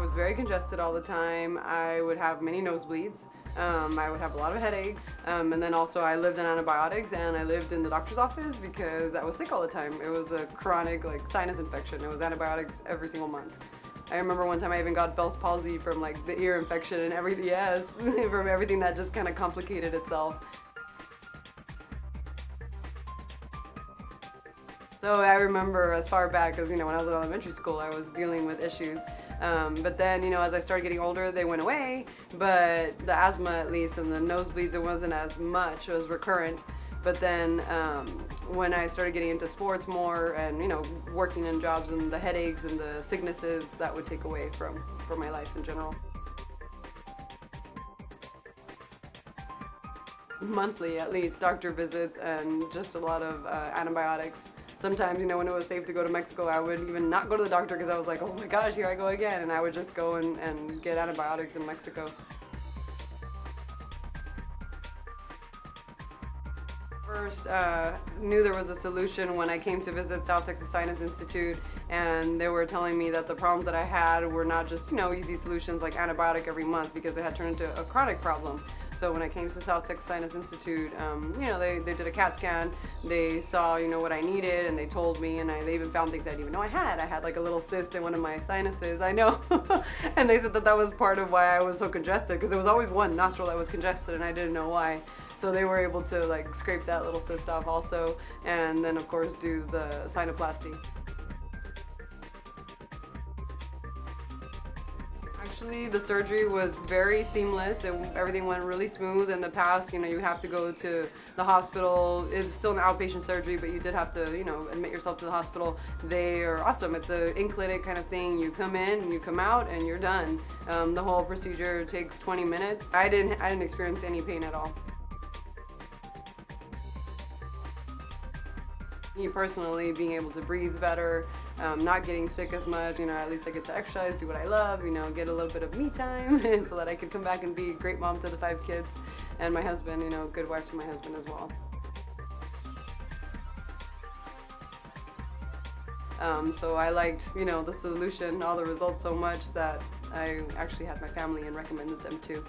was very congested all the time. I would have many nosebleeds. I would have a lot of headache, and then also I lived on antibiotics and I lived in the doctor's office because I was sick all the time. It was a chronic sinus infection. It was antibiotics every single month. I remember one time I even got Bell's palsy from the ear infection and everything, yes, from everything that just kind of complicated itself. So I remember as far back as, when I was in elementary school, I was dealing with issues. But then, as I started getting older, they went away. But the asthma, at least, and the nosebleeds, it wasn't as much. It was recurrent. But then when I started getting into sports more and, working in jobs, and the headaches and the sicknesses, that would take away from my life in general. Monthly, at least, doctor visits and just a lot of antibiotics. Sometimes, when it was safe to go to Mexico, I would even not go to the doctor because I was like, oh my gosh, here I go again. And I would just go and get antibiotics in Mexico. First, knew there was a solution when I came to visit South Texas Sinus Institute, and they were telling me that the problems that I had were not just, easy solutions like antibiotic every month, because it had turned into a chronic problem. So when I came to South Texas Sinus Institute, they did a CAT scan, they saw, what I needed, and they told me, and they even found things I didn't even know I had. I had a little cyst in one of my sinuses, I know. And they said that was part of why I was so congested, because there was always one nostril that was congested and I didn't know why. So they were able to scrape that little cyst off also, and then of course do the sinuplasty. Actually, the surgery was very seamless. Everything went really smooth. In the past, you have to go to the hospital. It's still an outpatient surgery, but you did have to, admit yourself to the hospital. They are awesome. It's an in-clinic kind of thing. You come in and you come out and you're done. The whole procedure takes 20 minutes. I didn't experience any pain at all. Me personally, being able to breathe better, not getting sick as much, at least I get to exercise, do what I love, get a little bit of me time so that I could come back and be a great mom to the 5 kids, and my husband, good wife to my husband as well. So I liked, the solution, all the results so much that I actually had my family and recommended them too.